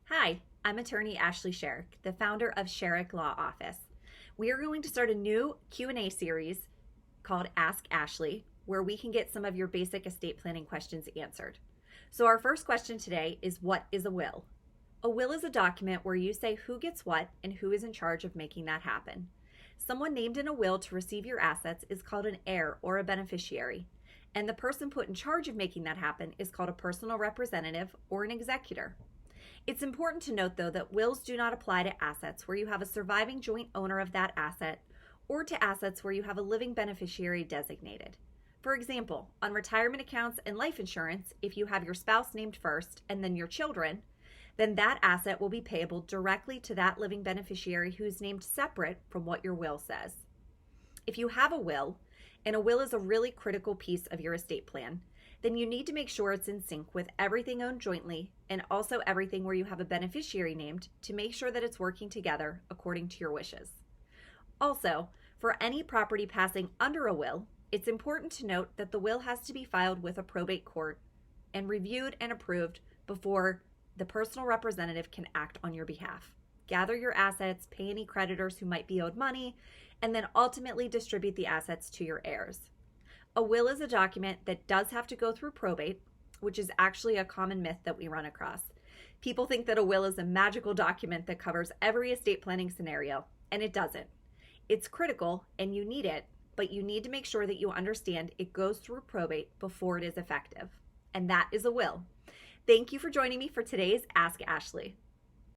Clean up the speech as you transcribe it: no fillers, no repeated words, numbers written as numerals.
Hi, I'm attorney Ashley Sherrick, the founder of Sherrick Law Office. We are going to start a new Q&A series called Ask Ashley, where we can get some of your basic estate planning questions answered. So our first question today is, what is a will? A will is a document where you say who gets what and who is in charge of making that happen. Someone named in a will to receive your assets is called an heir or a beneficiary, and the person put in charge of making that happen is called a personal representative or an executor. It's important to note, though, that wills do not apply to assets where you have a surviving joint owner of that asset or to assets where you have a living beneficiary designated. For example, on retirement accounts and life insurance, if you have your spouse named first and then your children, then that asset will be payable directly to that living beneficiary who's named separate from what your will says. If you have a will, and a will is a really critical piece of your estate plan, then you need to make sure it's in sync with everything owned jointly and also everything where you have a beneficiary named to make sure that it's working together according to your wishes. Also, for any property passing under a will, it's important to note that the will has to be filed with a probate court and reviewed and approved before the personal representative can act on your behalf. Gather your assets, pay any creditors who might be owed money, and then ultimately distribute the assets to your heirs. A will is a document that does have to go through probate, which is actually a common myth that we run across. People think that a will is a magical document that covers every estate planning scenario, and it doesn't. It's critical and you need it, but you need to make sure that you understand it goes through probate before it is effective. And that is a will. Thank you for joining me for today's Ask Ashley.